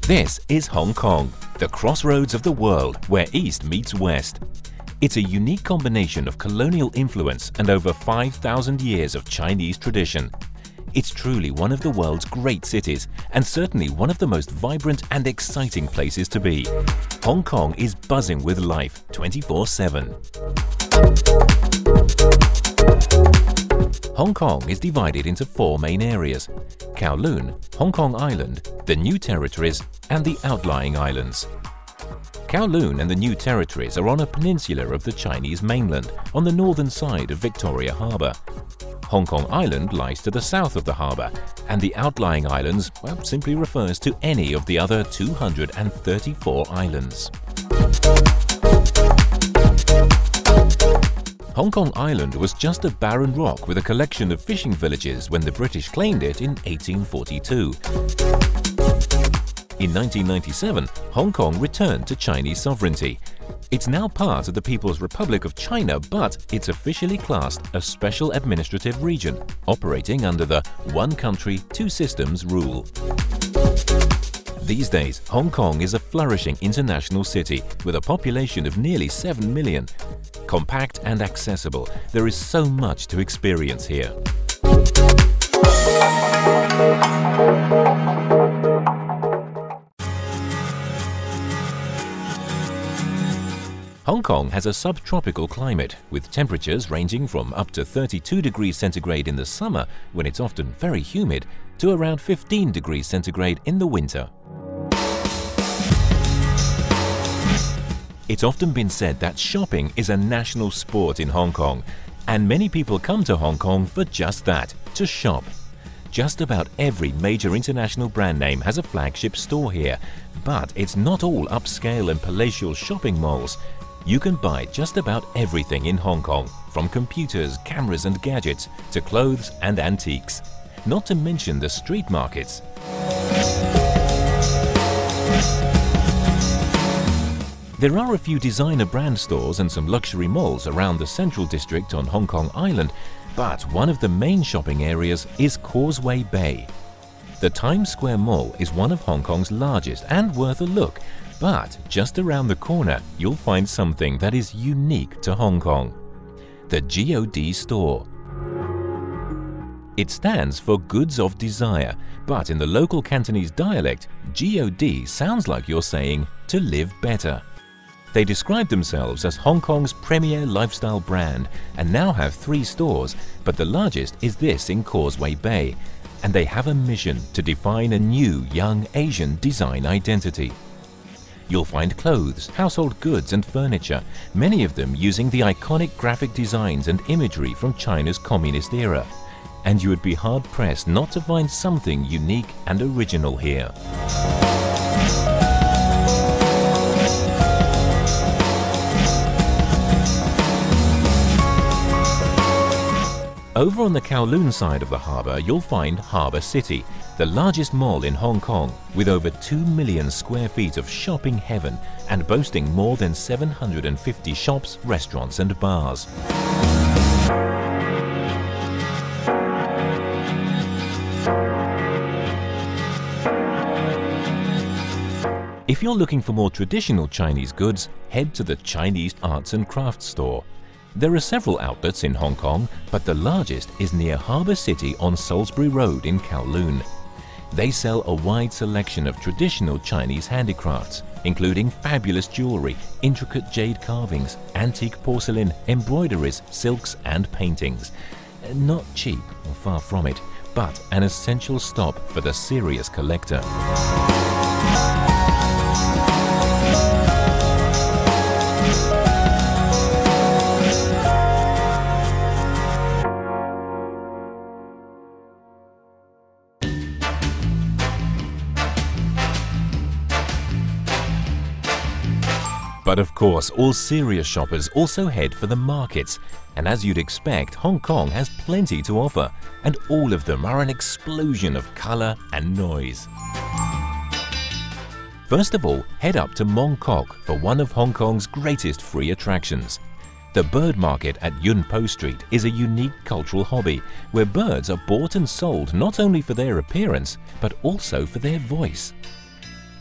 This is Hong Kong, the crossroads of the world where East meets West. It's a unique combination of colonial influence and over 5,000 years of Chinese tradition. It's truly one of the world's great cities and certainly one of the most vibrant and exciting places to be. Hong Kong is buzzing with life 24/7. Hong Kong is divided into four main areas: Kowloon, Hong Kong Island, the New Territories and the outlying islands. Kowloon and the New Territories are on a peninsula of the Chinese mainland on the northern side of Victoria Harbour. Hong Kong Island lies to the south of the harbour, and the outlying islands, well, simply refers to any of the other 234 islands. Hong Kong Island was just a barren rock with a collection of fishing villages when the British claimed it in 1842. In 1997, Hong Kong returned to Chinese sovereignty. It's now part of the People's Republic of China, but it's officially classed a special administrative region, operating under the one country, two systems rule. These days, Hong Kong is a flourishing international city with a population of nearly 7 million. Compact and accessible, there is so much to experience here. Hong Kong has a subtropical climate, with temperatures ranging from up to 32 degrees centigrade in the summer, when it's often very humid, to around 15 degrees centigrade in the winter. It's often been said that shopping is a national sport in Hong Kong, and many people come to Hong Kong for just that, to shop. Just about every major international brand name has a flagship store here, but it's not all upscale and palatial shopping malls. You can buy just about everything in Hong Kong, from computers, cameras and gadgets to clothes and antiques, not to mention the street markets. There are a few designer brand stores and some luxury malls around the Central District on Hong Kong Island, but one of the main shopping areas is Causeway Bay. The Times Square Mall is one of Hong Kong's largest and worth a look, but just around the corner you'll find something that is unique to Hong Kong: the GOD store. It stands for Goods of Desire, but in the local Cantonese dialect, GOD sounds like you're saying to live better. They describe themselves as Hong Kong's premier lifestyle brand and now have 3 stores, but the largest is this in Causeway Bay, and they have a mission to define a new young Asian design identity. You'll find clothes, household goods and furniture, many of them using the iconic graphic designs and imagery from China's communist era. And you would be hard-pressed not to find something unique and original here. Over on the Kowloon side of the harbour, you'll find Harbour City, the largest mall in Hong Kong, with over 2 million square feet of shopping heaven and boasting more than 750 shops, restaurants and bars. If you're looking for more traditional Chinese goods, head to the Chinese Arts and Crafts store. There are several outlets in Hong Kong, but the largest is near Harbour City on Salisbury Road in Kowloon. They sell a wide selection of traditional Chinese handicrafts, including fabulous jewellery, intricate jade carvings, antique porcelain, embroideries, silks and paintings. Not cheap, or far from it, but an essential stop for the serious collector. But of course, all serious shoppers also head for the markets, and as you'd expect, Hong Kong has plenty to offer, and all of them are an explosion of colour and noise. First of all, head up to Mong Kok for one of Hong Kong's greatest free attractions. The bird market at Yun Po Street is a unique cultural hobby where birds are bought and sold not only for their appearance, but also for their voice.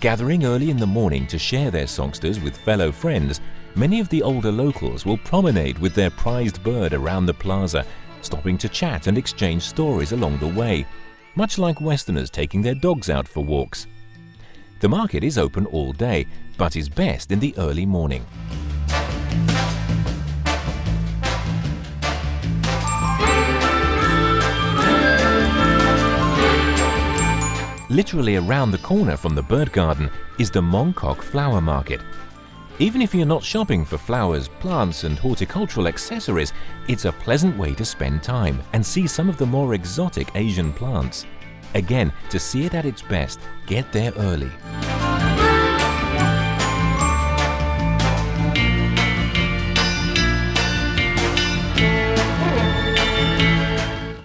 Gathering early in the morning to share their songsters with fellow friends, many of the older locals will promenade with their prized bird around the plaza, stopping to chat and exchange stories along the way, much like Westerners taking their dogs out for walks. The market is open all day, but is best in the early morning. Literally around the corner from the bird garden is the Mongkok Flower Market. Even if you're not shopping for flowers, plants and horticultural accessories, it's a pleasant way to spend time and see some of the more exotic Asian plants. Again, to see it at its best, get there early.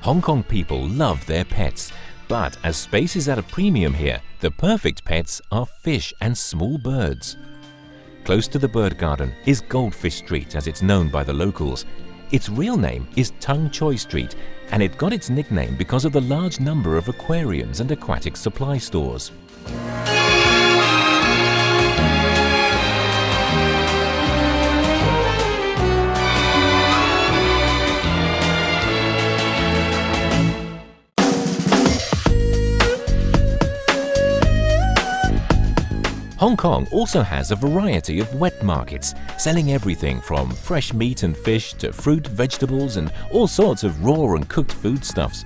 Hong Kong people love their pets, but as space is at a premium here, the perfect pets are fish and small birds. Close to the bird garden is Goldfish Street, as it's known by the locals. Its real name is Tung Choi Street, and it got its nickname because of the large number of aquariums and aquatic supply stores. Hong Kong also has a variety of wet markets, selling everything from fresh meat and fish to fruit, vegetables and all sorts of raw and cooked foodstuffs.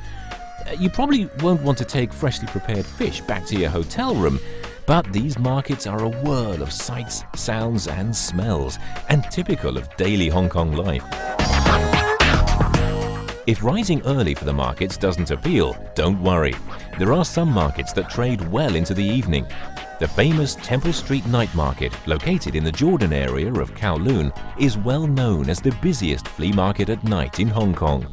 You probably won't want to take freshly prepared fish back to your hotel room, but these markets are a whirl of sights, sounds and smells, and typical of daily Hong Kong life. If rising early for the markets doesn't appeal, don't worry. There are some markets that trade well into the evening. The famous Temple Street Night Market, located in the Jordan area of Kowloon, is well known as the busiest flea market at night in Hong Kong.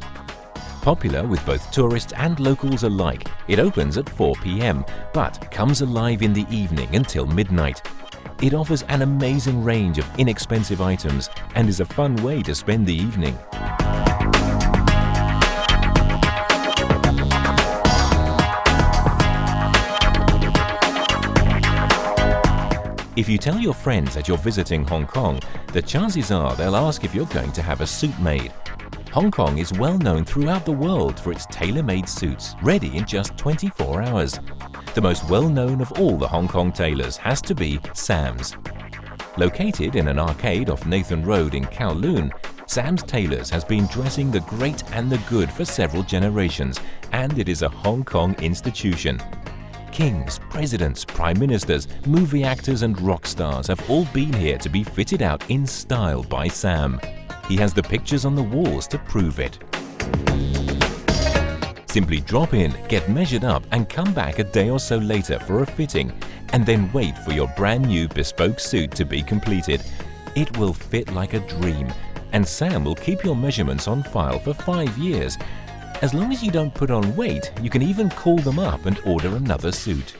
Popular with both tourists and locals alike, it opens at 4 p.m, but comes alive in the evening until midnight. It offers an amazing range of inexpensive items and is a fun way to spend the evening. If you tell your friends that you're visiting Hong Kong, the chances are they'll ask if you're going to have a suit made. Hong Kong is well known throughout the world for its tailor-made suits, ready in just 24 hours. The most well-known of all the Hong Kong tailors has to be Sam's. Located in an arcade off Nathan Road in Kowloon, Sam's Tailors has been dressing the great and the good for several generations, and it is a Hong Kong institution. Kings, presidents, prime ministers, movie actors and rock stars have all been here to be fitted out in style by Sam. He has the pictures on the walls to prove it. Simply drop in, get measured up and come back a day or so later for a fitting, and then wait for your brand new bespoke suit to be completed. It will fit like a dream, and Sam will keep your measurements on file for 5 years. As long as you don't put on weight, you can even call them up and order another suit.